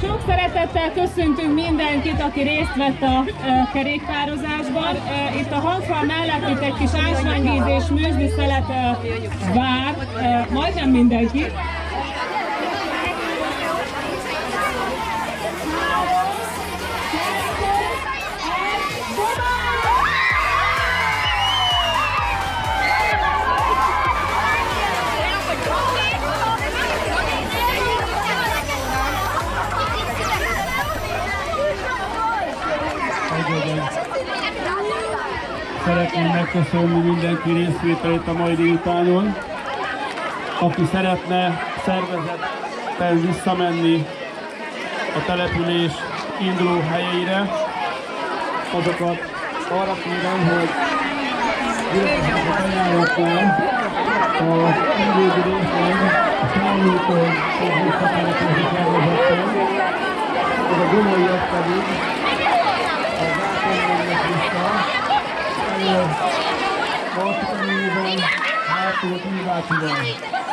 Sok szeretettel köszöntünk mindenkit, aki részt vett a kerékpározásban. Itt a hangfal mellett itt egy kis ásványvíz és műzliszelet vár, majdnem mindenki. Szeretném megköszönni mindenki részvételét a mai délutánon. Aki szeretne szervezetten visszamenni a település induló helyeire, azokat arra kérem, hogy jöjjenek a ajánlatnál a Endrődi részről, a Sállótól és a települési szervezetten, ez a Gyomaiak pedig a Városi Marton Dániel, hátul Kihívásban.